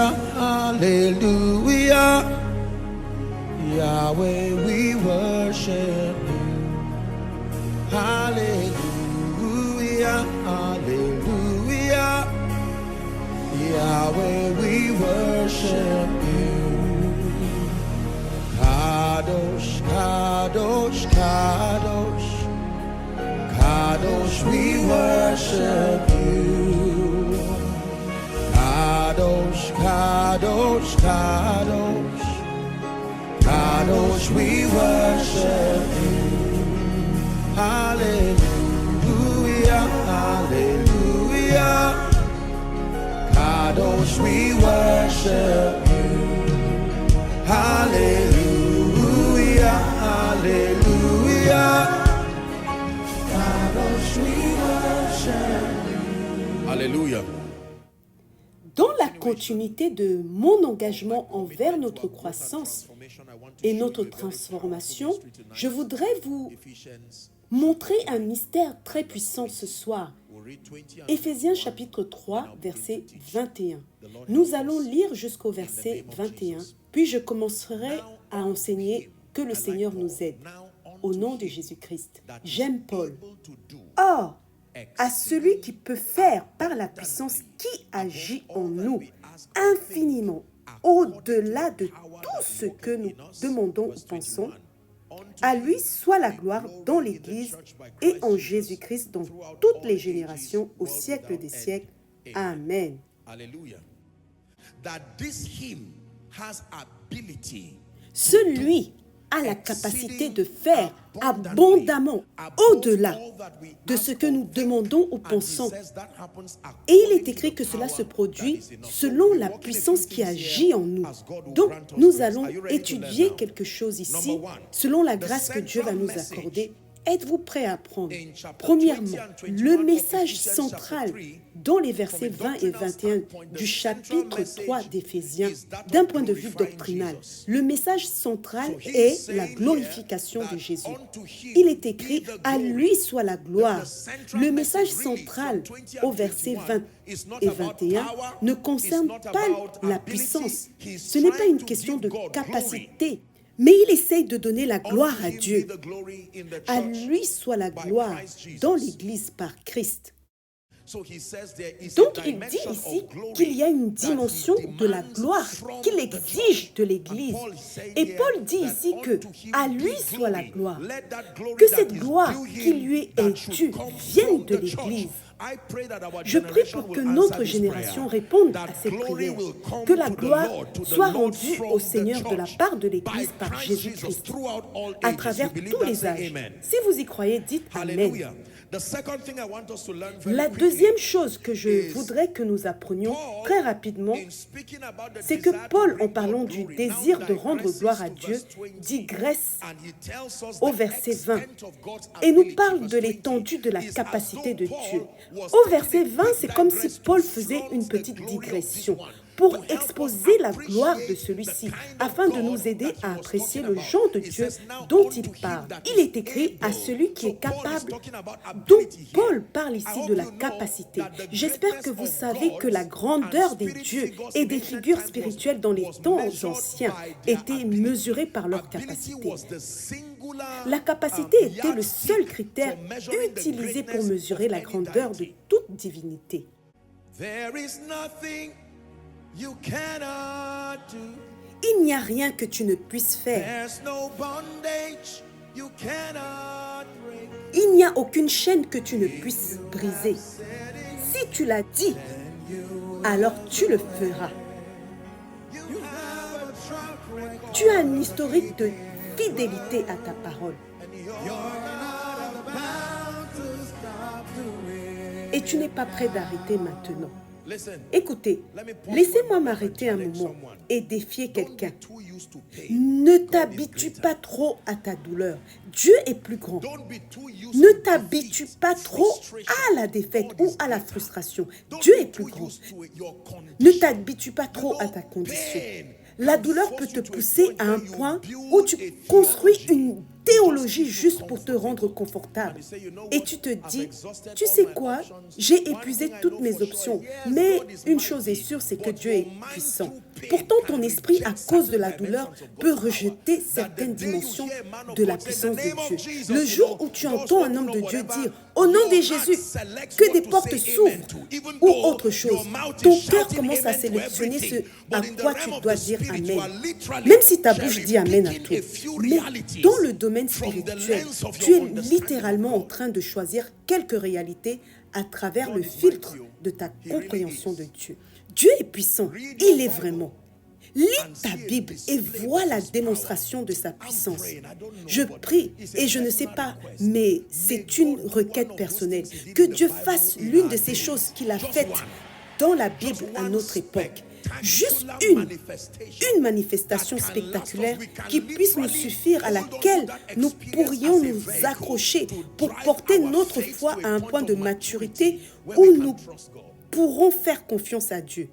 Hallelujah, hallelujah. Yahweh, we worship you. Hallelujah, hallelujah. Yahweh, we worship you. Kadosh, Kadosh, Kadosh. Kadosh, we worship you. Kadosh, Kadosh, Kadosh. Kadosh, we worship you. Hallelujah, hallelujah. Kadosh, we worship you. Hallelujah, hallelujah. Kadosh, we worship you. Hallelujah. Dans la continuité de mon engagement envers notre croissance et notre transformation, je voudrais vous montrer un mystère très puissant ce soir. Éphésiens chapitre 3, verset 21. Nous allons lire jusqu'au verset 21, puis je commencerai à enseigner que le Seigneur nous aide. Au nom de Jésus-Christ. J'aime Paul. Or, à celui qui peut faire par la puissance qui agit en nous, infiniment, au-delà de tout ce que nous demandons ou pensons, à lui soit la gloire dans l'Église et en Jésus-Christ dans toutes les générations, au siècle des siècles. Amen. Hallelujah. That this hymn has ability. Celui a la capacité de faire abondamment au-delà de ce que nous demandons ou pensons. Et il est écrit que cela se produit selon la puissance qui agit en nous. Donc, nous allons étudier quelque chose ici, selon la grâce que Dieu va nous accorder. Êtes-vous prêts à apprendre? Premièrement, le message central dans les versets 20 et 21 du chapitre 3 d'Éphésiens, d'un point de vue doctrinal, le message central est la glorification de Jésus. Il est écrit « À lui soit la gloire ». Le message central au verset 20 et 21 ne concerne pas la puissance. Ce n'est pas une question de capacité. Mais il essaye de donner la gloire à Dieu. À lui soit la gloire dans l'Église par Christ. Donc il dit ici qu'il y a une dimension de la gloire qu'il exige de l'Église. Et Paul dit ici que à lui soit la gloire. Que cette gloire qui lui est due vienne de l'Église. Je prie pour que notre génération réponde à cette prière, que la gloire soit rendue au Seigneur de la part de l'Église par Jésus-Christ, à travers tous les âges. Si vous y croyez, dites Amen. La deuxième chose que je voudrais que nous apprenions très rapidement, c'est que Paul, en parlant du désir de rendre gloire à Dieu, digresse au verset 20 et nous parle de l'étendue de la capacité de Dieu. Au verset 20, c'est comme si Paul faisait une petite digression pour exposer la gloire de celui-ci, afin de nous aider à apprécier le genre de Dieu dont il parle. Il est écrit à celui qui est capable. Donc, Paul parle ici de la capacité. J'espère que vous savez que la grandeur des dieux et des figures spirituelles dans les temps anciens était mesurée par leur capacité. La capacité était le seul critère utilisé pour mesurer la grandeur de toute divinité. Il n'y a rien que tu ne puisses faire. Il n'y a aucune chaîne que tu ne puisses briser. Si tu l'as dit, alors tu le feras. Tu as un historique de fidélité à ta parole. Et tu n'es pas prêt d'arrêter maintenant. Écoutez, laissez-moi m'arrêter un moment et défier quelqu'un. Ne t'habitue pas trop à ta douleur. Dieu est plus grand. Ne t'habitue pas trop à la défaite ou à la frustration. Dieu est plus grand. Ne t'habitue pas trop à ta condition. La douleur peut te pousser à un point où tu construis une théologie juste pour te rendre confortable. Et tu te dis, tu sais quoi, j'ai épuisé toutes mes options, mais une chose est sûre, c'est que Dieu est puissant. Pourtant, ton esprit, à cause de la douleur, peut rejeter certaines dimensions de la puissance de Dieu. Le jour où tu entends un homme de Dieu dire, au nom de Jésus, que des portes s'ouvrent ou autre chose, ton cœur commence à sélectionner ce à quoi tu dois dire Amen. Même si ta bouche dit Amen à tout. Mais dans le domaine spirituel, tu es littéralement en train de choisir quelques réalités à travers le filtre de ta compréhension de Dieu. Dieu est puissant, il est vraiment. Lis ta Bible et vois la démonstration de sa puissance. Je prie et je ne sais pas, mais c'est une requête personnelle. Que Dieu fasse l'une de ces choses qu'il a faites dans la Bible à notre époque. Juste une manifestation spectaculaire qui puisse nous suffire, à laquelle nous pourrions nous accrocher pour porter notre foi à un point de maturité où nous pourrons faire confiance à Dieu.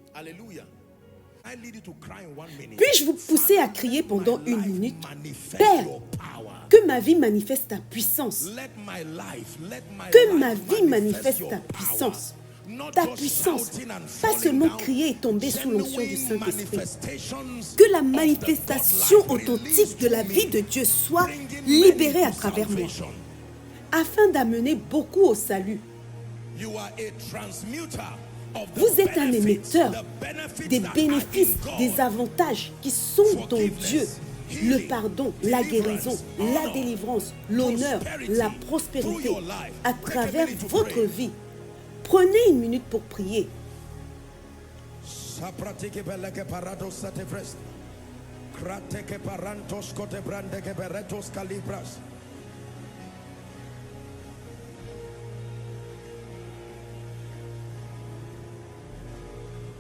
Puis-je vous pousser à crier pendant 1 minute, Père, que ma vie manifeste ta puissance. Que ma vie manifeste ta puissance. Ta puissance, pas seulement crier et tomber sous l'onction du Saint-Esprit. Que la manifestation authentique de la vie de Dieu soit libérée à travers moi, afin d'amener beaucoup au salut. Vous êtes un émetteur des bénéfices, des avantages qui sont dans Dieu. Le pardon, la guérison, la délivrance, l'honneur, la prospérité à travers votre vie. Prenez 1 minute pour prier.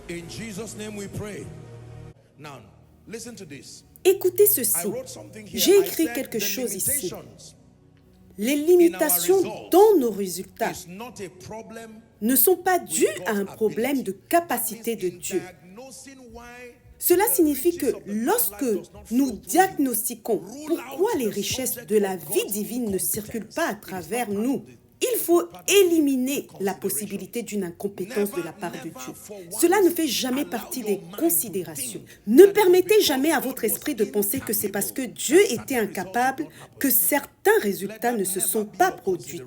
In Jesus' name we pray. Now, listen to this. Écoutez ceci. J'ai écrit quelque chose ici. Les limitations dans nos résultats ne sont pas dues à un problème de capacité de Dieu. Cela signifie que lorsque nous diagnostiquons pourquoi les richesses de la vie divine ne circulent pas à travers nous, il faut éliminer la possibilité d'une incompétence de la part de Dieu. Cela ne fait jamais partie des considérations. Ne permettez jamais à votre esprit de penser que c'est parce que Dieu était incapable que certains résultats ne se sont pas produits.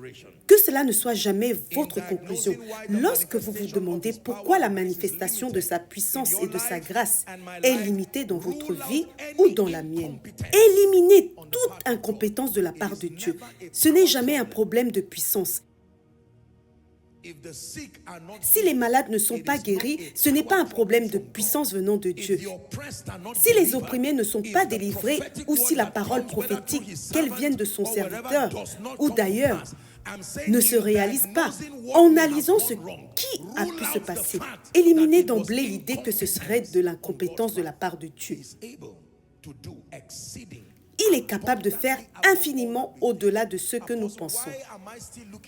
Que cela ne soit jamais votre conclusion. Lorsque vous vous demandez pourquoi la manifestation de sa puissance et de sa grâce est limitée dans votre vie ou dans la mienne, éliminez toute incompétence de la part de Dieu. Ce n'est jamais un problème de puissance. Si les malades ne sont pas guéris, ce n'est pas un problème de puissance venant de Dieu. Si les opprimés ne sont pas délivrés, ou si la parole prophétique, qu'elle vienne de son serviteur ou d'ailleurs, ne se réalise pas, en analysant ce qui a pu se passer, éliminez d'emblée l'idée que ce serait de l'incompétence de la part de Dieu. Il est capable de faire infiniment au-delà de ce que nous pensons.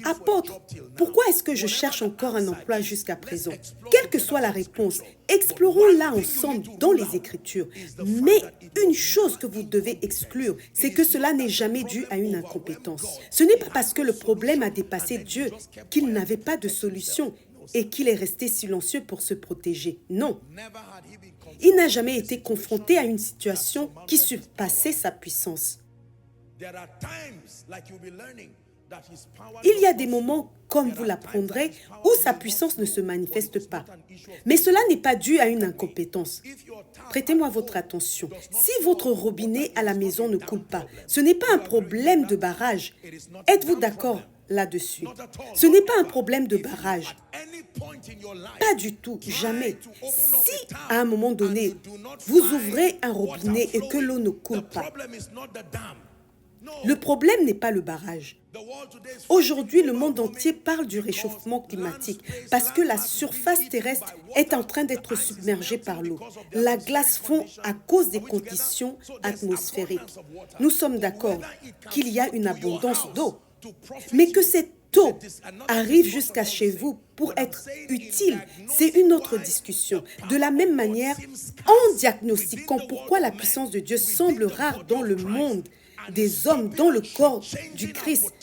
Apôtre, pourquoi est-ce que je cherche encore un emploi jusqu'à présent? Quelle que soit la réponse, explorons-la ensemble dans les Écritures. Mais une chose que vous devez exclure, c'est que cela n'est jamais dû à une incompétence. Ce n'est pas parce que le problème a dépassé Dieu qu'il n'avait pas de solution et qu'il est resté silencieux pour se protéger. Non. Il n'a jamais été confronté à une situation qui surpassait sa puissance. Il y a des moments, comme vous l'apprendrez, où sa puissance ne se manifeste pas. Mais cela n'est pas dû à une incompétence. Prêtez-moi votre attention. Si votre robinet à la maison ne coule pas, ce n'est pas un problème de barrage. Êtes-vous d'accord là-dessus? Ce n'est pas un problème de barrage. Pas du tout, jamais. Si, à un moment donné, vous ouvrez un robinet et que l'eau ne coule pas, le problème n'est pas le barrage. Aujourd'hui, le monde entier parle du réchauffement climatique parce que la surface terrestre est en train d'être submergée par l'eau. La glace fond à cause des conditions atmosphériques. Nous sommes d'accord qu'il y a une abondance d'eau, mais que cette eau arrive jusqu'à chez vous pour être utile, c'est une autre discussion. De la même manière, en diagnostiquant pourquoi la puissance de Dieu semble rare dans le monde, des hommes dans le corps du Christ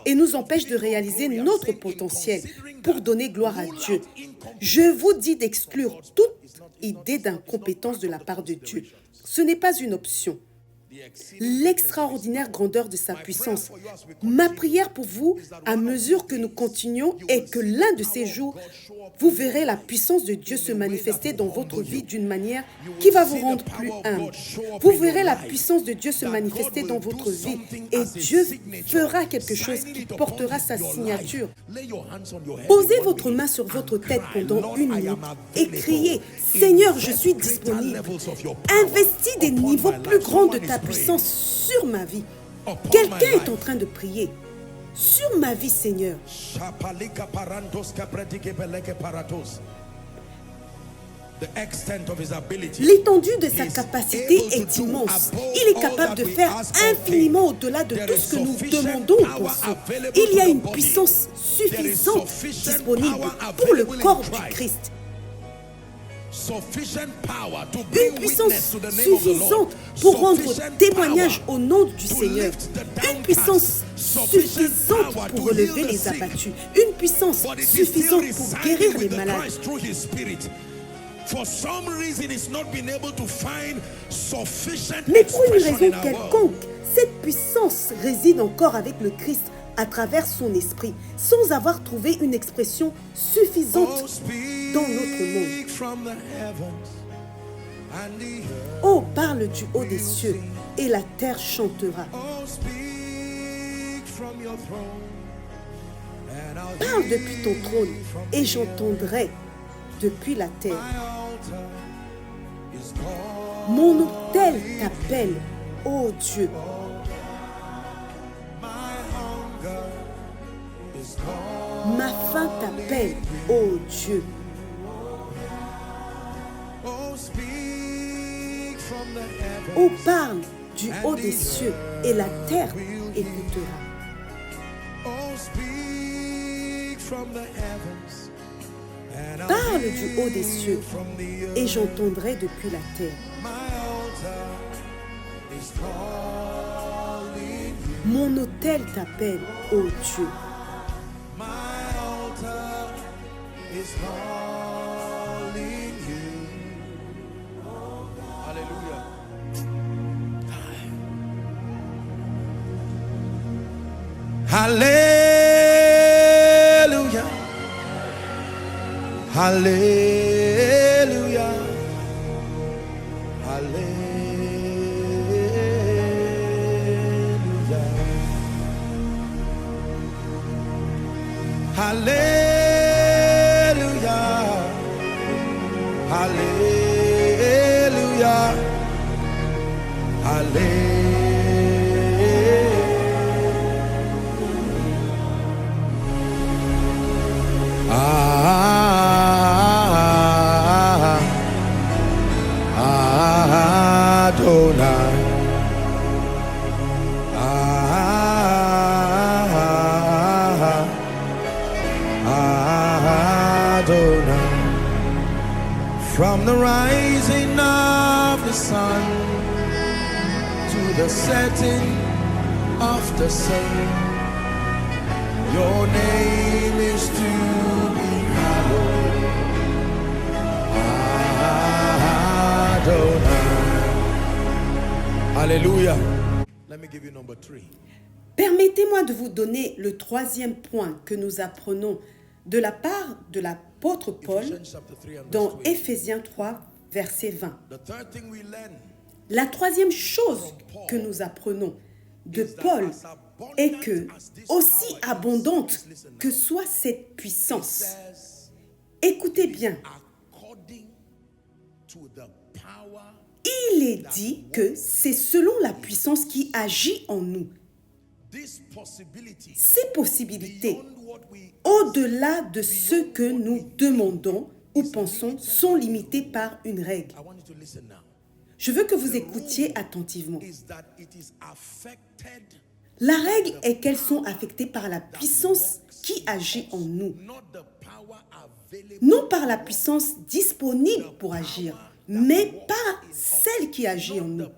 et nous empêche de réaliser notre potentiel pour donner gloire à Dieu. Je vous dis d'exclure toute idée d'incompétence de la part de Dieu. Ce n'est pas une option. L'extraordinaire grandeur de sa puissance. Ma prière pour vous, à mesure que nous continuons, est que l'un de ces jours, vous verrez la puissance de Dieu se manifester dans votre vie d'une manière qui va vous rendre plus humble. Vous verrez la puissance de Dieu se manifester dans votre vie et Dieu fera quelque chose qui portera sa signature. Posez votre main sur votre tête pendant une minute et criez « Seigneur, je suis disponible. Investis des niveaux plus grands de ta puissance sur ma vie. » Quelqu'un est en train de prier. Sur ma vie, Seigneur. L'étendue de sa capacité est immense. Il est capable de faire infiniment au-delà de tout ce que nous demandons ou pensons. Il y a une puissance suffisante disponible pour le corps du Christ. Une puissance suffisante pour rendre témoignage au nom du Seigneur. Une puissance suffisante pour relever les abattus. Une puissance suffisante pour guérir les malades. Mais pour une raison quelconque, cette puissance réside encore avec le Christ à travers son esprit, sans avoir trouvé une expression suffisante dans notre monde. Oh, parle du haut des cieux, et la terre chantera. Parle depuis ton trône, et j'entendrai depuis la terre. Mon autel t'appelle, ô Dieu. Ma faim t'appelle, ô Dieu. Oh, parle du haut des cieux, et la terre écoutera. Parle du haut des cieux, et j'entendrai depuis la terre. Mon autel t'appelle, ô Dieu. Hallelujah. Hallelujah. Hallelujah. Hallelujah. Hallelujah. Hallelujah. Adonai. Adonai. From the rising of the sun to the setting of the sun, your name is to be hallowed. Adonai. Hallelujah. Let me give you number 3. Permettez-moi de vous donner le troisième point que nous apprenons de la part de l'apôtre Paul dans Éphésiens 3, verset 20. La troisième chose que nous apprenons de Paul est que, aussi abondante que soit cette puissance, écoutez bien, il est dit que c'est selon la puissance qui agit en nous. Ces possibilités, au-delà de ce que nous demandons ou pensons, sont limitées par une règle. Je veux que vous écoutiez attentivement. La règle est qu'elles sont affectées par la puissance qui agit en nous, non par la puissance disponible pour agir, mais par celle qui agit en nous.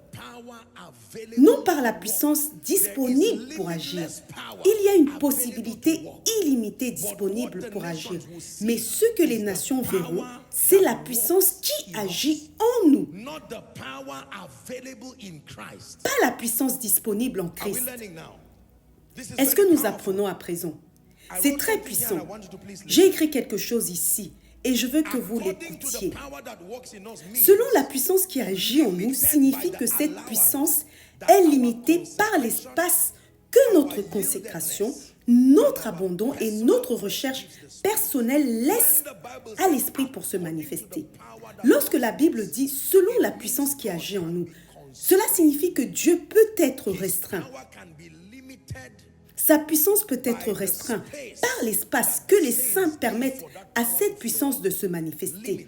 non par la puissance disponible pour agir. Il y a une possibilité illimitée disponible pour agir. Mais ce que les nations verront, c'est la puissance qui agit en nous, pas la puissance disponible en Christ. Est-ce que nous apprenons à présent? C'est très puissant. J'ai écrit quelque chose ici et je veux que vous l'écoutiez. Selon la puissance qui agit en nous, signifie que cette puissance est limitée par l'espace que notre consécration, notre abandon et notre recherche personnelle laissent à l'esprit pour se manifester. Lorsque la Bible dit « selon la puissance qui agit en nous », cela signifie que Dieu peut être restreint. Sa puissance peut être restreinte par l'espace que les saints permettent à cette puissance de se manifester.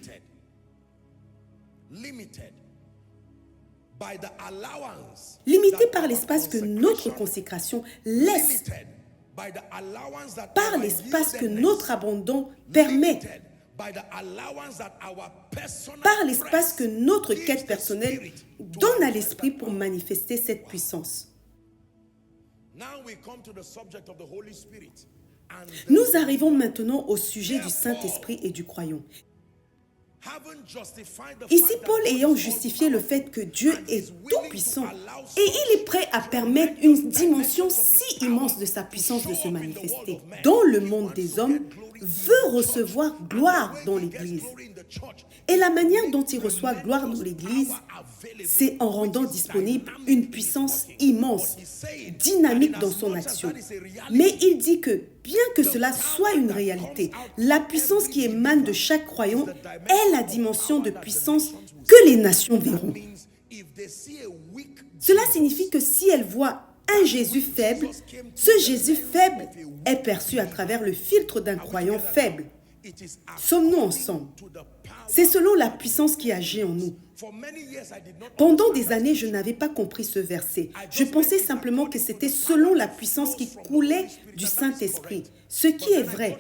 Limité par l'espace que notre consécration laisse, par l'espace que notre abandon permet, par l'espace que notre quête personnelle donne à l'esprit pour manifester cette puissance. Nous arrivons maintenant au sujet du Saint-Esprit et du croyant. Ici, Paul ayant justifié le fait que Dieu est tout-puissant et il est prêt à permettre une dimension si immense de sa puissance de se manifester dans le monde des hommes, veut recevoir gloire dans l'Église. Et la manière dont il reçoit gloire dans l'Église, c'est en rendant disponible une puissance immense, dynamique dans son action. Mais il dit que, bien que cela soit une réalité, la puissance qui émane de chaque croyant est la dimension de puissance que les nations verront. Cela signifie que si elles voient un Jésus faible, ce Jésus faible est perçu à travers le filtre d'un croyant faible. Sommes-nous ensemble? C'est selon la puissance qui agit en nous. Pendant des années, je n'avais pas compris ce verset. Je pensais simplement que c'était selon la puissance qui coulait du Saint-Esprit, ce qui est vrai.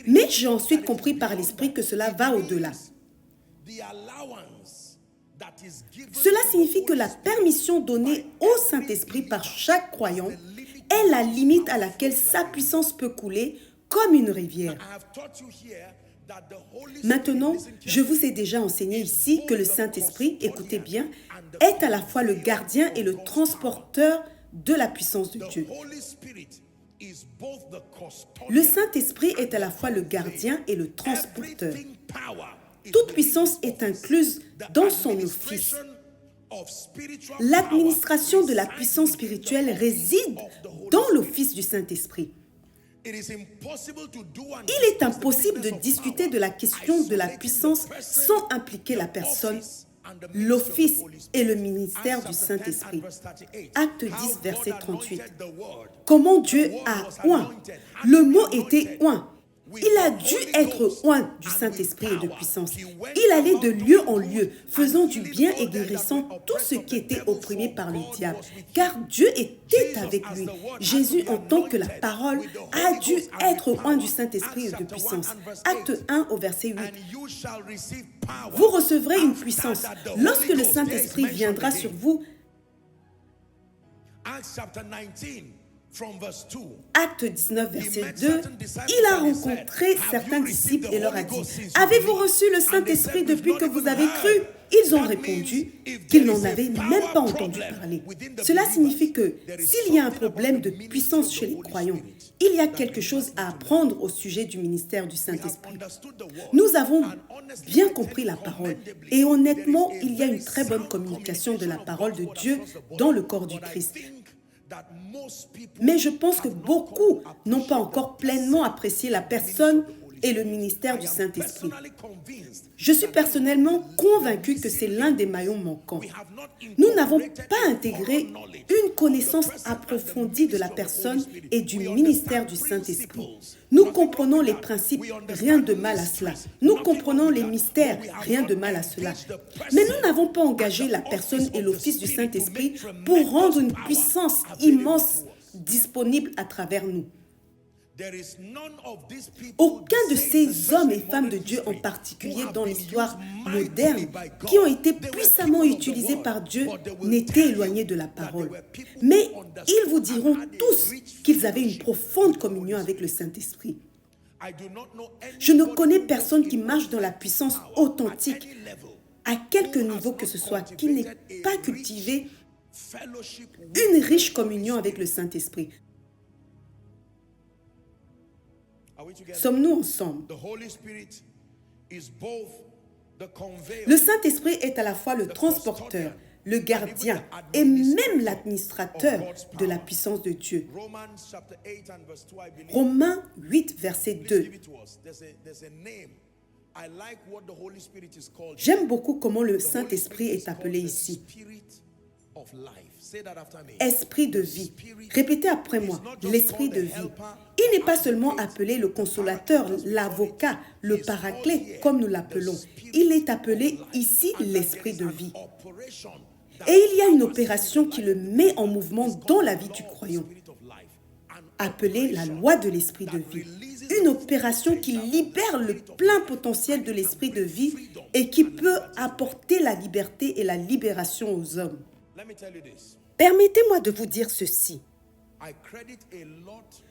Mais j'ai ensuite compris par l'Esprit que cela va au-delà. Cela signifie que la permission donnée au Saint-Esprit par chaque croyant est la limite à laquelle sa puissance peut couler comme une rivière. Maintenant, je vous ai déjà enseigné ici que le Saint-Esprit, écoutez bien, est à la fois le gardien et le transporteur de la puissance de Dieu. Le Saint-Esprit est à la fois le gardien et le transporteur. Toute puissance est incluse dans son office. L'administration de la puissance spirituelle réside dans l'office du Saint-Esprit. Il est impossible de discuter de la question de la puissance sans impliquer la personne, l'office et le ministère du Saint-Esprit. Acte 10, verset 38. Comment Dieu a oint? Le mot était oint. Il a dû être oint du Saint-Esprit et de puissance. Il allait de lieu en lieu, faisant du bien et guérissant tout ce qui était opprimé par le diable. Car Dieu était avec lui. Jésus, en tant que la parole, a dû être oint du Saint-Esprit et de puissance. Acte 1 au verset 8. Vous recevrez une puissance. Lorsque le Saint-Esprit viendra sur vous, Acte 19, verset 2, il a rencontré certains disciples et leur a dit « Avez-vous reçu le Saint-Esprit depuis que vous avez cru ?» Ils ont répondu qu'ils n'en avaient même pas entendu parler. Cela signifie que s'il y a un problème de puissance chez les croyants, il y a quelque chose à apprendre au sujet du ministère du Saint-Esprit. Nous avons bien compris la parole et honnêtement, il y a une très bonne communication de la parole de Dieu dans le corps du Christ. Mais je pense que beaucoup n'ont pas encore pleinement apprécié la personne et le ministère du Saint-Esprit. Je suis personnellement convaincu que c'est l'un des maillons manquants. Nous n'avons pas intégré une connaissance approfondie de la personne et du ministère du Saint-Esprit. Nous comprenons les principes, rien de mal à cela. Nous comprenons les mystères, rien de mal à cela. Mais nous n'avons pas engagé la personne et l'office du Saint-Esprit pour rendre une puissance immense disponible à travers nous. Aucun de ces hommes et femmes de Dieu en particulier dans l'histoire moderne qui ont été puissamment utilisés par Dieu n'étaient éloignés de la parole. Mais ils vous diront tous qu'ils avaient une profonde communion avec le Saint-Esprit. Je ne connais personne qui marche dans la puissance authentique, à quelque niveau que ce soit, qui n'ait pas cultivé une riche communion avec le Saint-Esprit. Sommes-nous ensemble? Le Saint-Esprit est à la fois le transporteur, le gardien et même l'administrateur de la puissance de Dieu. Romains 8, verset 2. J'aime beaucoup comment le Saint-Esprit est appelé ici. Esprit de vie. Répétez après moi, l'esprit de vie. Il n'est pas seulement appelé le consolateur, l'avocat, le paraclet, comme nous l'appelons. Il est appelé ici l'esprit de vie. Et il y a une opération qui le met en mouvement dans la vie du croyant, appelée la loi de l'esprit de vie. Une opération qui libère le plein potentiel de l'esprit de vie et qui peut apporter la liberté et la libération aux hommes. Permettez-moi de vous dire ceci.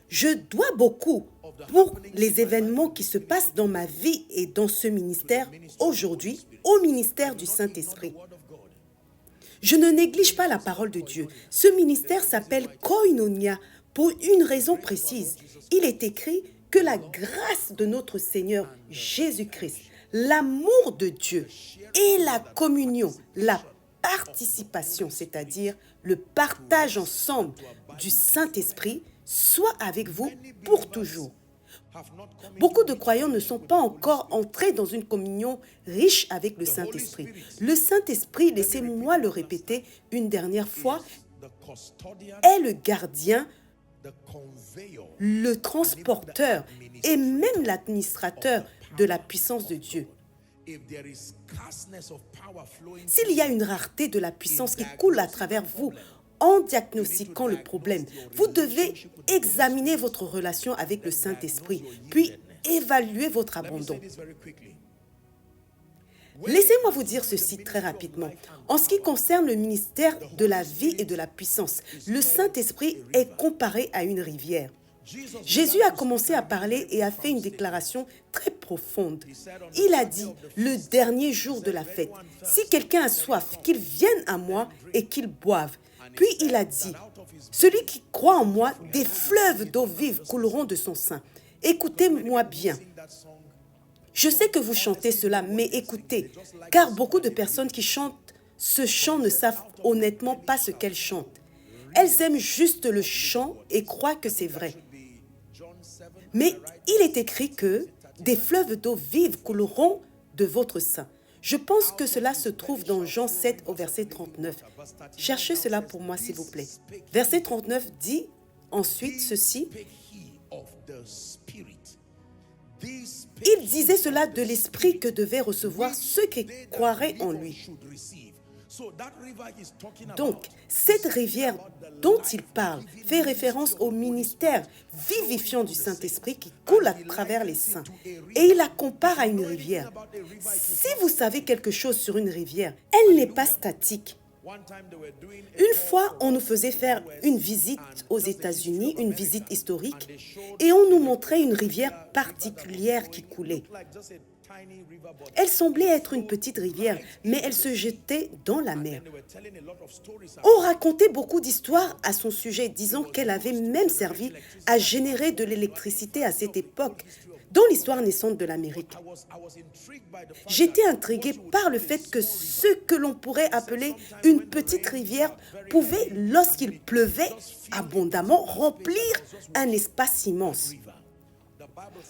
Je dois beaucoup pour les événements qui se passent dans ma vie et dans ce ministère aujourd'hui au ministère du Saint-Esprit. Je ne néglige pas la parole de Dieu. Ce ministère s'appelle Koinonia pour une raison précise. Il est écrit que la grâce de notre Seigneur Jésus-Christ, l'amour de Dieu et la communion, la participation, c'est-à-dire le partage ensemble du Saint-Esprit, soit avec vous pour toujours. Beaucoup de croyants ne sont pas encore entrés dans une communion riche avec le Saint-Esprit. Le Saint-Esprit, laissez-moi le répéter une dernière fois, est le gardien, le transporteur et même l'administrateur de la puissance de Dieu. S'il y a une rareté de la puissance qui coule à travers vous, en diagnostiquant le problème, vous devez examiner votre relation avec le Saint-Esprit, puis évaluer votre abandon. Laissez-moi vous dire ceci très rapidement. En ce qui concerne le ministère de la vie et de la puissance, le Saint-Esprit est comparé à une rivière. Jésus a commencé à parler et a fait une déclaration très profonde. Il a dit, le dernier jour de la fête, si quelqu'un a soif, qu'il vienne à moi et qu'il boive. Puis il a dit, celui qui croit en moi, des fleuves d'eau vive couleront de son sein. Écoutez-moi bien. Je sais que vous chantez cela, mais écoutez, car beaucoup de personnes qui chantent ce chant ne savent honnêtement pas ce qu'elles chantent. Elles aiment juste le chant et croient que c'est vrai. Mais il est écrit que des fleuves d'eau vive couleront de votre sein. Je pense que cela se trouve dans Jean 7 au verset 39. Cherchez cela pour moi, s'il vous plaît. Verset 39 dit ensuite ceci. Il disait cela de l'esprit que devaient recevoir ceux qui croiraient en lui. Donc, cette rivière dont il parle fait référence au ministère vivifiant du Saint-Esprit qui coule à travers les saints. Et il la compare à une rivière. Si vous savez quelque chose sur une rivière, elle n'est pas statique. Une fois, on nous faisait faire une visite aux États-Unis, une visite historique, et on nous montrait une rivière particulière qui coulait. Elle semblait être une petite rivière, mais elle se jetait dans la mer. On racontait beaucoup d'histoires à son sujet, disant qu'elle avait même servi à générer de l'électricité à cette époque, dans l'histoire naissante de l'Amérique. J'étais intriguée par le fait que ce que l'on pourrait appeler une petite rivière pouvait, lorsqu'il pleuvait abondamment, remplir un espace immense.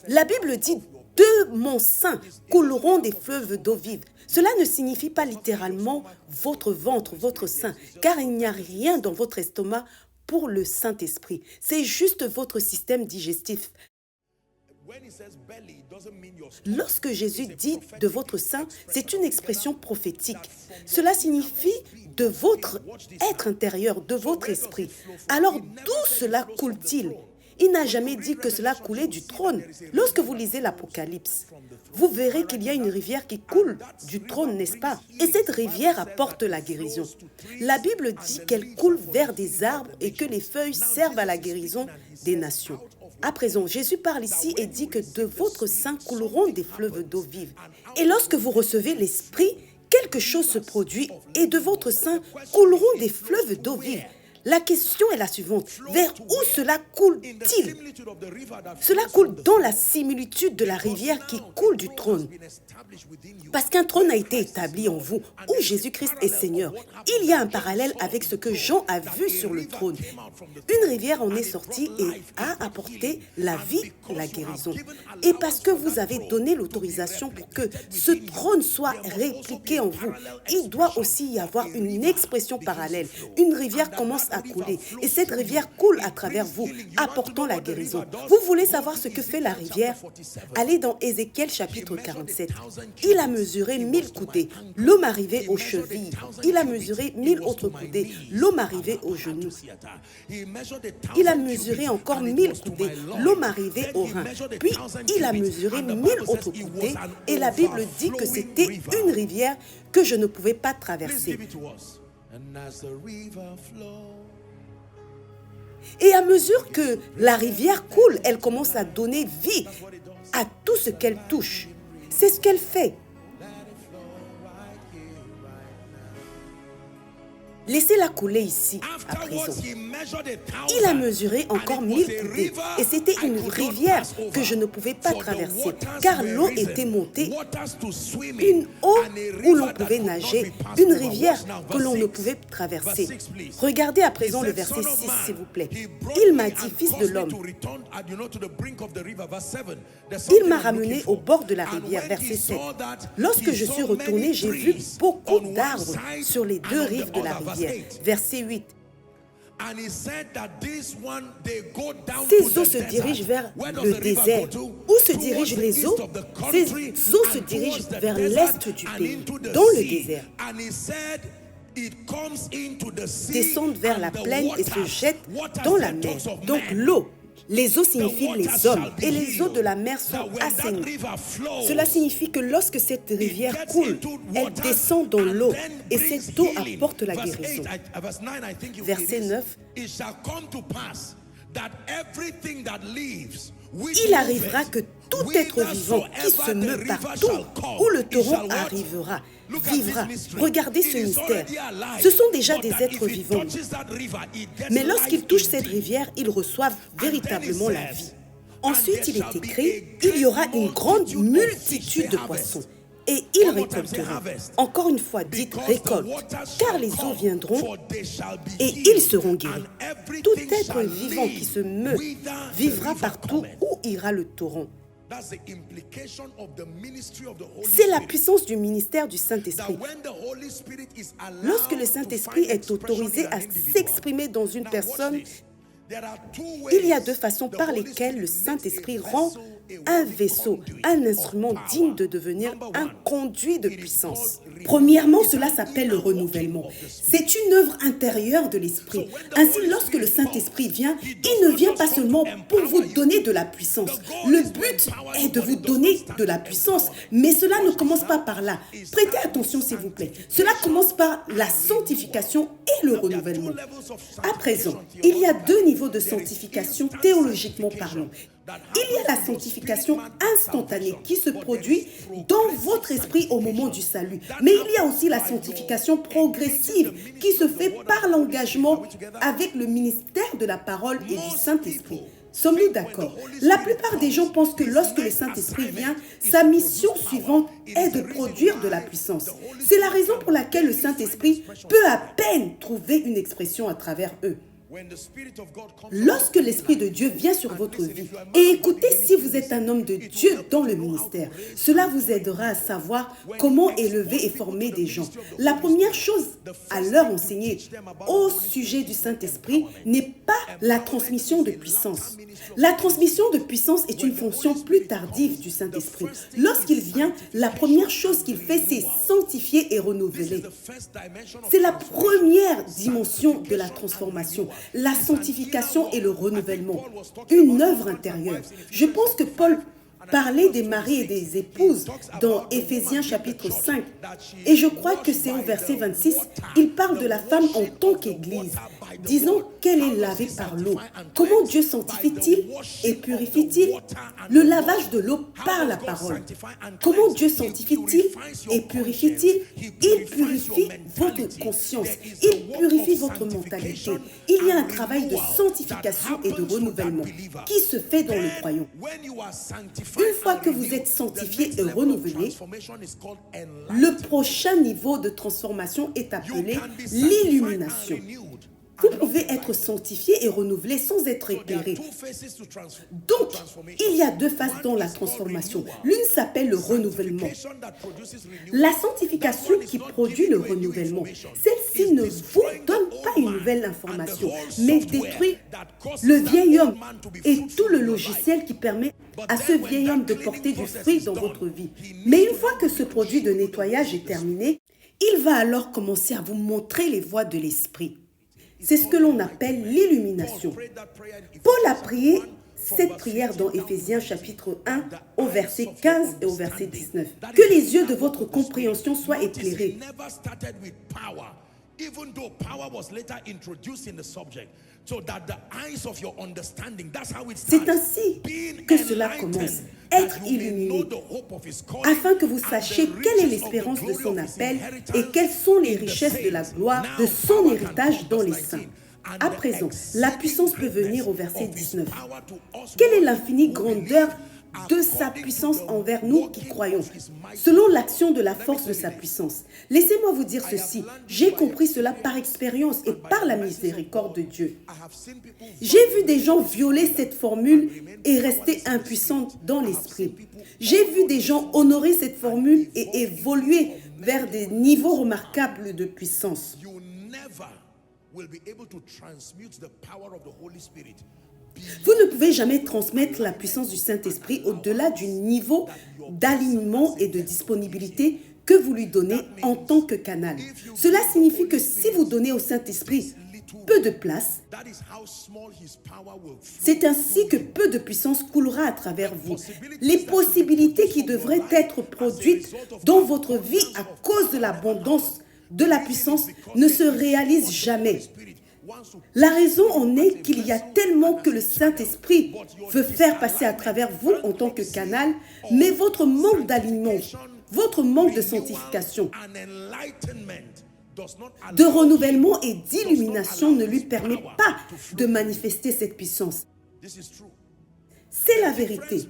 La Bible dit « de mon sein couleront des fleuves d'eau vive ». Cela ne signifie pas littéralement votre ventre, votre sein, car il n'y a rien dans votre estomac pour le Saint-Esprit. C'est juste votre système digestif. Lorsque Jésus dit « de votre sein », c'est une expression prophétique. Cela signifie de votre être intérieur, de votre esprit. Alors d'où cela coule-t-il? Il n'a jamais dit que cela coulait du trône. Lorsque vous lisez l'Apocalypse, vous verrez qu'il y a une rivière qui coule du trône, n'est-ce pas? Et cette rivière apporte la guérison. La Bible dit qu'elle coule vers des arbres et que les feuilles servent à la guérison des nations. À présent, Jésus parle ici et dit que de votre sein couleront des fleuves d'eau vive. Et lorsque vous recevez l'Esprit, quelque chose se produit et de votre sein couleront des fleuves d'eau vive. La question est la suivante. Vers où cela coule-t-il? Cela coule dans la similitude de la rivière qui coule du trône. Parce qu'un trône a été établi en vous, où Jésus-Christ est Seigneur. Il y a un parallèle avec ce que Jean a vu sur le trône. Une rivière en est sortie et a apporté la vie, la guérison. Et parce que vous avez donné l'autorisation pour que ce trône soit répliqué en vous, il doit aussi y avoir une expression parallèle. Une rivière commence à couler et cette rivière coule à travers vous, apportant la guérison. Vous voulez savoir ce que fait la rivière? Allez dans Ézéchiel chapitre 47. Il a mesuré 1000 coudées, l'eau m'arrivait aux chevilles. Il a mesuré 1000 autres coudées, l'eau m'arrivait aux genoux. Il a mesuré encore 1000 coudées, l'eau m'arrivait aux reins. Puis il a mesuré 1000 autres coudées et la Bible dit que c'était une rivière que je ne pouvais pas traverser. Et à mesure que la rivière coule, elle commence à donner vie à tout ce qu'elle touche. C'est ce qu'elle fait. Laissez-la couler ici, à présent. Il a mesuré encore 1000 coudées et c'était une rivière que je ne pouvais pas traverser car l'eau était montée, une eau où l'on pouvait nager, une rivière que l'on ne pouvait traverser. Regardez à présent le verset 6, s'il vous plaît. Il m'a dit, fils de l'homme, il m'a ramené au bord de la rivière, verset 7. Lorsque je suis retourné, j'ai vu beaucoup d'arbres sur les deux rives de la rivière. Verset 8. Ces eaux se dirigent vers le désert. Où se dirigent les eaux? Ces eaux se dirigent vers l'est du pays, dans le désert. Descendent vers la plaine et se jettent dans la mer. Donc l'eau. Les eaux signifient les hommes et les eaux de la mer sont assainies. Cela signifie que lorsque cette rivière coule, elle descend dans l'eau et cette eau apporte la guérison. Verset 9. Il arrivera que tout être vivant qui se meut partout où le torrent arrivera, vivra. Regardez ce mystère. Ce sont déjà des êtres vivants. Mais lorsqu'ils touchent cette rivière, ils reçoivent véritablement la vie. Ensuite, il est écrit, il y aura une grande multitude de poissons. Et ils récolteront. Encore une fois, dites récolte, car les eaux viendront et ils seront guéris. Tout être vivant qui se meut vivra partout où ira le torrent. C'est la puissance du ministère du Saint-Esprit. Lorsque le Saint-Esprit est autorisé à s'exprimer dans une personne, il y a deux façons par lesquelles le Saint-Esprit rend un vaisseau, un instrument digne de devenir un conduit de puissance. Premièrement, cela s'appelle le renouvellement. C'est une œuvre intérieure de l'Esprit. Ainsi, lorsque le Saint-Esprit vient, il ne vient pas seulement pour vous donner de la puissance. Le but est de vous donner de la puissance, mais cela ne commence pas par là. Prêtez attention, s'il vous plaît. Cela commence par la sanctification et le renouvellement. À présent, il y a deux niveaux de sanctification théologiquement parlant. Il y a la sanctification instantanée qui se produit dans votre esprit au moment du salut. Mais il y a aussi la sanctification progressive qui se fait par l'engagement avec le ministère de la parole et du Saint-Esprit. Sommes-nous d'accord? La plupart des gens pensent que lorsque le Saint-Esprit vient, sa mission suivante est de produire de la puissance. C'est la raison pour laquelle le Saint-Esprit peut à peine trouver une expression à travers eux. Lorsque l'Esprit de Dieu vient sur votre vie, et écoutez si vous êtes un homme de Dieu dans le ministère, cela vous aidera à savoir comment élever et former des gens. La première chose à leur enseigner au sujet du Saint-Esprit n'est pas la transmission de puissance. La transmission de puissance est une fonction plus tardive du Saint-Esprit. Lorsqu'il vient, la première chose qu'il fait, c'est sanctifier et renouveler. C'est la première dimension de la transformation. la sanctification et le renouvellement, une œuvre intérieure. Je pense que Paul parlait des maris et des épouses dans Éphésiens chapitre 5. Et je crois que c'est au verset 26, il parle de la femme en tant qu'église, disant qu'elle est lavée par l'eau. Comment Dieu sanctifie-t-il et purifie-t-il? Le lavage de l'eau par la parole. Comment Dieu sanctifie-t-il et purifie-t-il? Il purifie votre conscience, il purifie votre mentalité. Il y a un travail de sanctification et de renouvellement qui se fait dans le croyant. Une fois que vous êtes sanctifié et renouvelé, le prochain niveau de transformation est appelé l'illumination. Vous pouvez être sanctifié et renouvelé sans être éclairé. Donc, il y a deux phases dans la transformation. L'une s'appelle le renouvellement. La sanctification qui produit le renouvellement, celle-ci ne vous donne pas une nouvelle information, mais détruit le vieil homme et tout le logiciel qui permet à ce vieil homme de porter du fruit dans votre vie. Mais une fois que ce produit de nettoyage est terminé, il va alors commencer à vous montrer les voies de l'esprit. C'est ce que l'on appelle l'illumination. Paul a prié cette prière dans Éphésiens chapitre 1 au verset 15 et au verset 19. Que les yeux de votre compréhension soient éclairés. C'est ainsi que cela commence. Être illuminé, afin que vous sachiez quelle est l'espérance de son appel et quelles sont les richesses de la gloire de son héritage dans les saints. À présent, la puissance peut venir au verset 19. Quelle est l'infinie grandeur de sa puissance envers nous qui croyons, selon l'action de la force de sa puissance. Laissez-moi vous dire ceci, j'ai compris cela par expérience et par la miséricorde de Dieu. J'ai vu des gens violer cette formule et rester impuissants dans l'esprit. J'ai vu des gens honorer cette formule et évoluer vers des niveaux remarquables de puissance. Vous ne pouvez jamais transmettre la puissance du Saint-Esprit au-delà du niveau d'alignement et de disponibilité que vous lui donnez en tant que canal. Cela signifie que si vous donnez au Saint-Esprit peu de place, c'est ainsi que peu de puissance coulera à travers vous. Les possibilités qui devraient être produites dans votre vie à cause de l'abondance de la puissance ne se réalisent jamais. La raison en est qu'il y a tellement que le Saint-Esprit veut faire passer à travers vous en tant que canal, mais votre manque d'alignement, votre manque de sanctification, de renouvellement et d'illumination ne lui permet pas de manifester cette puissance. C'est la vérité.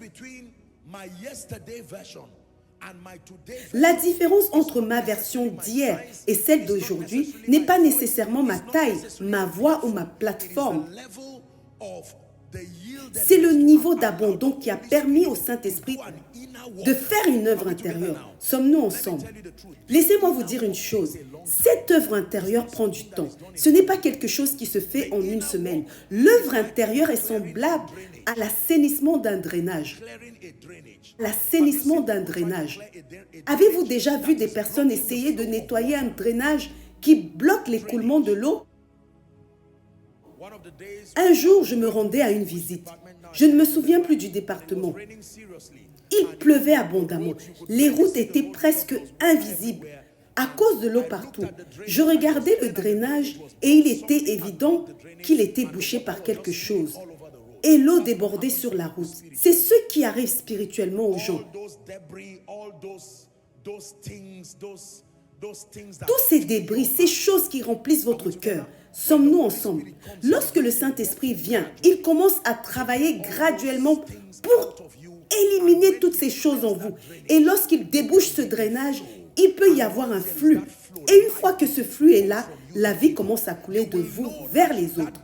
La différence entre ma version d'hier et celle d'aujourd'hui n'est pas nécessairement ma taille, ma voix ou ma plateforme. C'est le niveau d'abandon qui a permis au Saint-Esprit de faire une œuvre intérieure. Sommes-nous ensemble? Laissez-moi vous dire une chose. Cette œuvre intérieure prend du temps. Ce n'est pas quelque chose qui se fait en une semaine. L'œuvre intérieure est semblable à l'assainissement d'un drainage. L'assainissement d'un drainage. Avez-vous déjà vu des personnes essayer de nettoyer un drainage qui bloque l'écoulement de l'eau? Un jour, je me rendais à une visite. Je ne me souviens plus du département. Il pleuvait abondamment. Les routes étaient presque invisibles à cause de l'eau partout. Je regardais le drainage et il était évident qu'il était bouché par quelque chose. Et l'eau débordait sur la route. C'est ce qui arrive spirituellement aux gens. Tous ces débris, ces choses qui remplissent votre cœur, sommes-nous ensemble? Lorsque le Saint-Esprit vient, il commence à travailler graduellement pour éliminer toutes ces choses en vous. Et lorsqu'il débouche ce drainage, il peut y avoir un flux. Et une fois que ce flux est là, la vie commence à couler de vous vers les autres.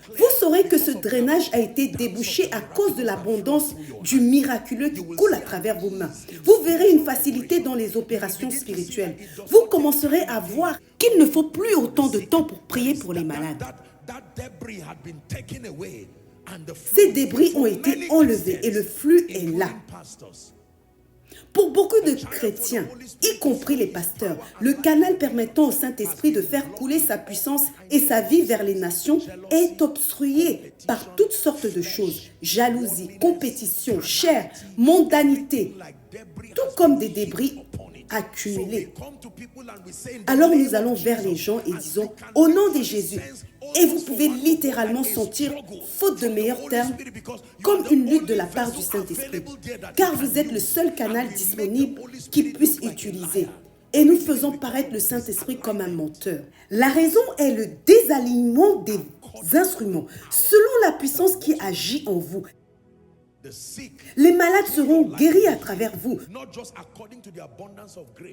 Vous saurez que ce drainage a été débouché à cause de l'abondance du miraculeux qui coule à travers vos mains. Vous verrez une facilité dans les opérations spirituelles. Vous commencerez à voir qu'il ne faut plus autant de temps pour prier pour les malades. Ces débris ont été enlevés et le flux est là. Pour beaucoup de chrétiens, y compris les pasteurs, le canal permettant au Saint-Esprit de faire couler sa puissance et sa vie vers les nations est obstrué par toutes sortes de choses. Jalousie, compétition, chair, mondanité, tout comme des débris accumulés. Alors nous allons vers les gens et disons « Au nom de Jésus ». Et vous pouvez littéralement sentir, faute de meilleurs termes, comme une lutte de la part du Saint-Esprit. Car vous êtes le seul canal disponible qu'il puisse utiliser. Et nous faisons paraître le Saint-Esprit comme un menteur. La raison est le désalignement des instruments, selon la puissance qui agit en vous. Les malades seront guéris à travers vous,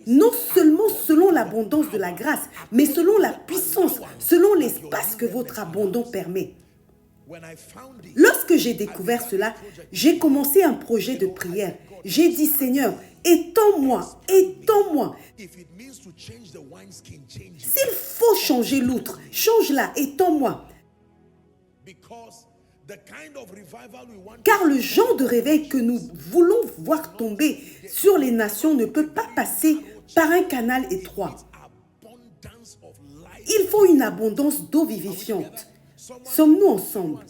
non seulement selon l'abondance de la grâce, mais selon la puissance, selon l'espace que votre abondant permet. Lorsque j'ai découvert cela, j'ai commencé un projet de prière. J'ai dit, Seigneur, étends-moi, étends-moi. S'il faut changer l'outre, change-la, étends-moi. Car le genre de réveil que nous voulons voir tomber sur les nations ne peut pas passer par un canal étroit. Il faut une abondance d'eau vivifiante. Sommes-nous ensemble?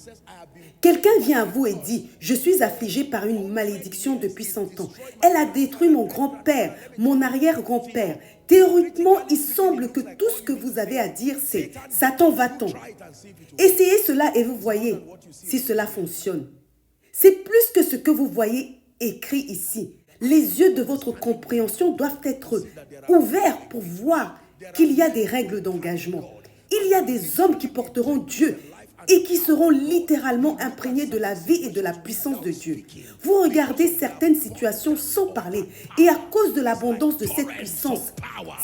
Quelqu'un vient à vous et dit, je suis affligé par une malédiction depuis 100 ans. Elle a détruit mon grand-père, mon arrière-grand-père. Théoriquement, il semble que tout ce que vous avez à dire, c'est « Satan, va-t'en ». Essayez cela et vous voyez si cela fonctionne. C'est plus que ce que vous voyez écrit ici. Les yeux de votre compréhension doivent être ouverts pour voir qu'il y a des règles d'engagement. Il y a des hommes qui porteront Dieu et qui seront littéralement imprégnés de la vie et de la puissance de Dieu. Vous regardez certaines situations sans parler et à cause de l'abondance de cette puissance,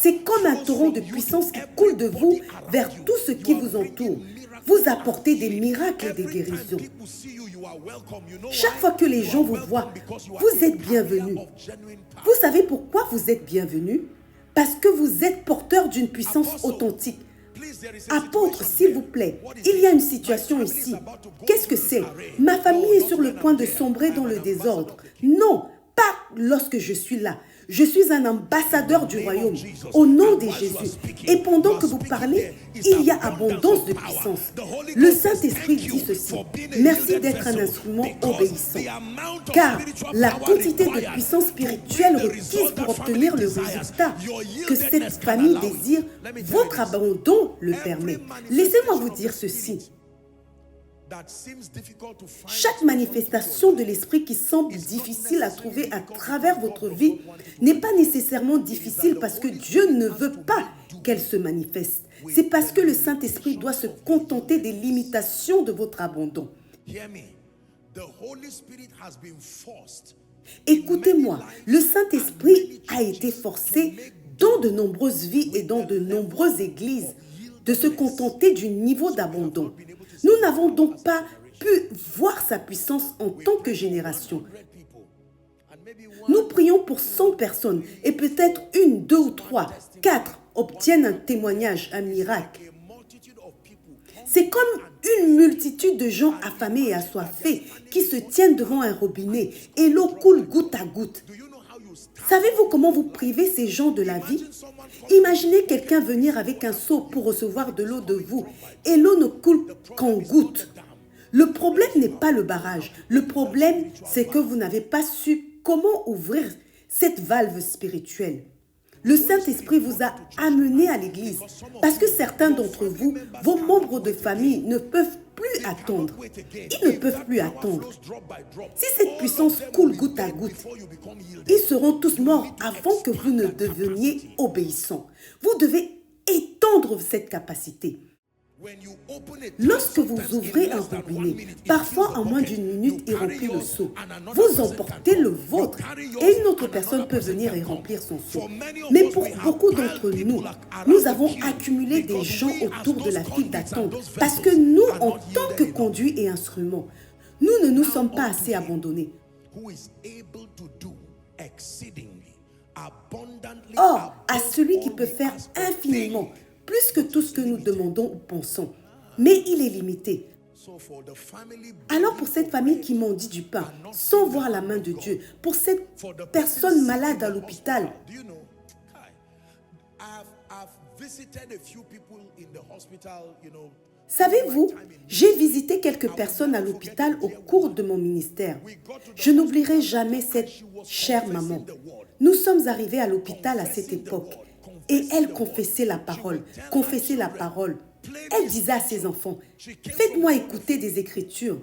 c'est comme un torrent de puissance qui coule de vous vers tout ce qui vous entoure. Vous apportez des miracles et des guérisons. Chaque fois que les gens vous voient, vous êtes bienvenus. Vous savez pourquoi vous êtes bienvenus? Parce que vous êtes porteur d'une puissance authentique. Apôtre, s'il vous plaît, il y a une situation ici. Qu'est-ce que c'est? Ma famille est sur le point de sombrer dans le désordre. Non, pas lorsque je suis là. Je suis un ambassadeur du royaume, au nom de Jésus. Et pendant que vous parlez, il y a abondance de puissance. Le Saint-Esprit dit ceci. Merci d'être un instrument obéissant. Car la quantité de puissance spirituelle requise pour obtenir le résultat que cette famille désire, votre abandon le permet. Laissez-moi vous dire ceci. Chaque manifestation de l'esprit qui semble difficile à trouver à travers votre vie n'est pas nécessairement difficile parce que Dieu ne veut pas qu'elle se manifeste. C'est parce que le Saint-Esprit doit se contenter des limitations de votre abandon. Écoutez-moi, le Saint-Esprit a été forcé dans de nombreuses vies et dans de nombreuses églises de se contenter du niveau d'abandon. Nous n'avons donc pas pu voir sa puissance en tant que génération. Nous prions pour 100 personnes et peut-être 1, 2 ou 3, 4 obtiennent un témoignage, un miracle. C'est comme une multitude de gens affamés et assoiffés qui se tiennent devant un robinet et l'eau coule goutte à goutte. Savez-vous comment vous privez ces gens de la vie? Imaginez quelqu'un venir avec un seau pour recevoir de l'eau de vous et l'eau ne coule qu'en gouttes. Le problème n'est pas le barrage. Le problème, c'est que vous n'avez pas su comment ouvrir cette valve spirituelle. Le Saint-Esprit vous a amené à l'église parce que certains d'entre vous, vos membres de famille, ne peuvent plus attendre. Ils ne peuvent plus attendre. Si cette puissance coule goutte à goutte, ils seront tous morts avant que vous ne deveniez obéissants. Vous devez étendre cette capacité. Lorsque vous ouvrez un robinet, parfois en moins d'une minute, il remplit le seau. Vous emportez le vôtre et une autre personne peut venir et remplir son seau. Mais pour beaucoup d'entre nous, nous avons accumulé des gens autour de la file d'attente parce que nous, en tant que conduits et instruments, nous ne nous sommes pas assez abandonnés. Or, à celui qui peut faire infiniment plus que tout ce que nous demandons ou pensons. Mais il est limité. Alors pour cette famille qui mendie du pain, sans voir la main de Dieu, pour cette personne malade à l'hôpital, savez-vous, j'ai visité quelques personnes à l'hôpital au cours de mon ministère. Je n'oublierai jamais cette chère maman. Nous sommes arrivés à l'hôpital à cette époque et elle confessait la parole, confessait la parole. Elle disait à ses enfants, faites-moi écouter des Écritures.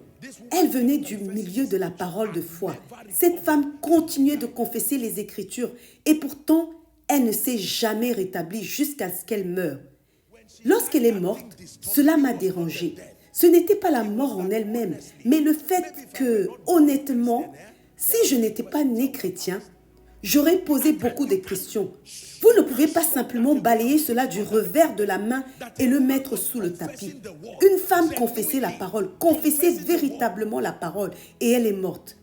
Elle venait du milieu de la parole de foi. Cette femme continuait de confesser les Écritures et pourtant, elle ne s'est jamais rétablie jusqu'à ce qu'elle meure. Lorsqu'elle est morte, cela m'a dérangée. Ce n'était pas la mort en elle-même, mais le fait que, honnêtement, si je n'étais pas né chrétien, j'aurais posé beaucoup de questions. Vous ne pouvez pas simplement balayer cela du revers de la main et le mettre sous le tapis. Une femme confessait la parole, confessait véritablement la parole et elle est morte.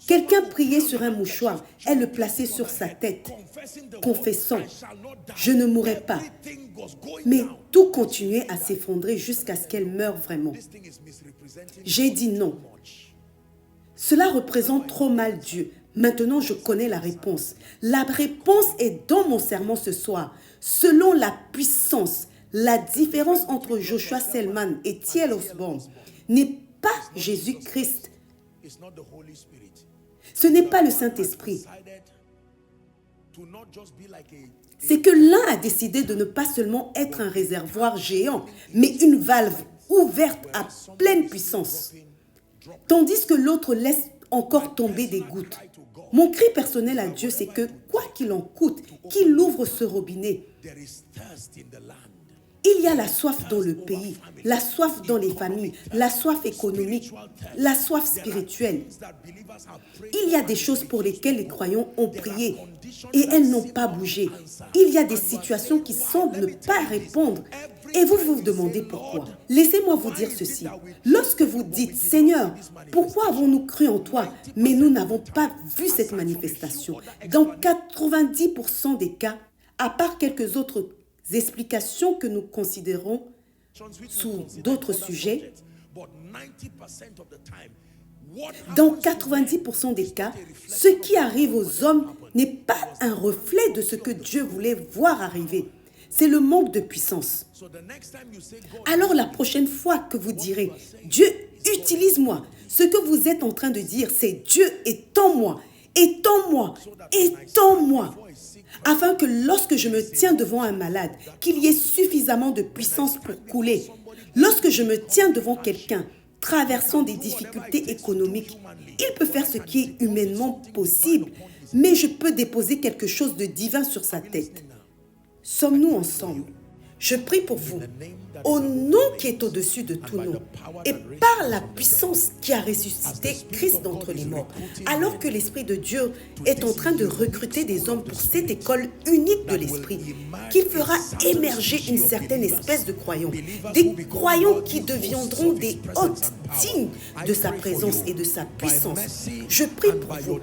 Quelqu'un priait sur un mouchoir, elle le plaçait sur sa tête, confessant, je ne mourrai pas. Mais tout continuait à s'effondrer jusqu'à ce qu'elle meure vraiment. J'ai dit non. Cela représente trop mal Dieu. Maintenant, je connais la réponse. La réponse est dans mon sermon ce soir. Selon la puissance, la différence entre Joshua Selman et T.L. Osborne n'est pas Jésus-Christ. Ce n'est pas le Saint-Esprit. C'est que l'un a décidé de ne pas seulement être un réservoir géant, mais une valve ouverte à pleine puissance. Tandis que l'autre laisse encore tomber des gouttes. Mon cri personnel à Dieu, c'est que, quoi qu'il en coûte, qu'il ouvre ce robinet. Il y a la soif dans le pays, la soif dans les familles, la soif économique, la soif spirituelle. Il y a des choses pour lesquelles les croyants ont prié et elles n'ont pas bougé. Il y a des situations qui semblent ne pas répondre et vous vous demandez pourquoi. Laissez-moi vous dire ceci. Lorsque vous dites, Seigneur, pourquoi avons-nous cru en toi, mais nous n'avons pas vu cette manifestation? Dans 90% des cas, à part quelques autres explications que nous considérons sous d'autres sujets, dans 90% des cas, ce qui arrive aux hommes n'est pas un reflet de ce que Dieu voulait voir arriver. C'est le manque de puissance. Alors la prochaine fois que vous direz, Dieu, utilise-moi, ce que vous êtes en train de dire, c'est Dieu, étends-moi, étends-moi, étends-moi. Afin que lorsque je me tiens devant un malade, qu'il y ait suffisamment de puissance pour couler. Lorsque je me tiens devant quelqu'un traversant des difficultés économiques, il peut faire ce qui est humainement possible, mais je peux déposer quelque chose de divin sur sa tête. Sommes-nous ensemble? Je prie pour vous, au nom qui est au-dessus de tout nom, et par la puissance qui a ressuscité Christ d'entre les morts, alors que l'Esprit de Dieu est en train de recruter des hommes pour cette école unique de l'Esprit, qu'il fera émerger une certaine espèce de croyants, des croyants qui deviendront des hôtes dignes de sa présence et de sa puissance. Je prie pour vous,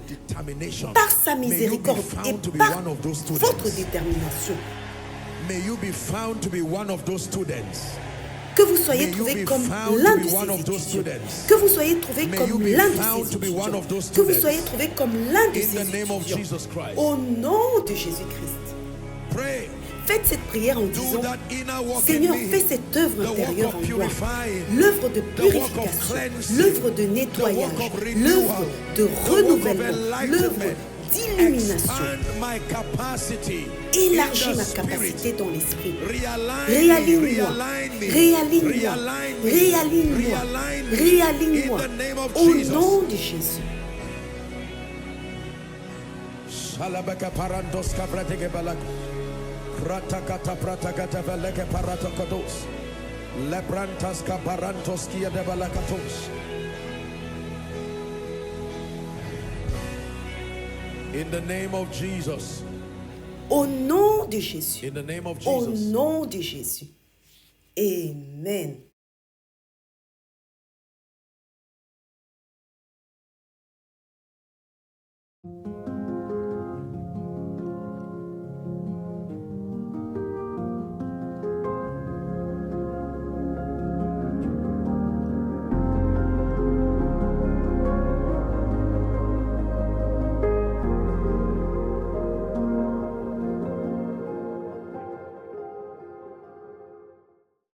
par sa miséricorde et par votre détermination, may you be found to be one of those students. Que vous soyez trouvé comme l'un de ces étudiants. Que vous soyez trouvé comme l'un de ces étudiants. Que vous soyez trouvé comme l'un de ces étudiants. Au nom de Jésus-Christ. Faites cette prière en disant, Seigneur, fais cette œuvre intérieure en moi. L'œuvre de purification, l'œuvre de nettoyage, l'œuvre de renouvellement, l'œuvre d'illumination. Élargis ma capacité dans l'esprit. Réaligne-moi, réaligne-moi, réaligne-moi, réaligne-moi. Au nom de Jésus. In the name of Jesus. Au nom de Jésus. In the name of Au Jesus. nom de Jésus. Amen.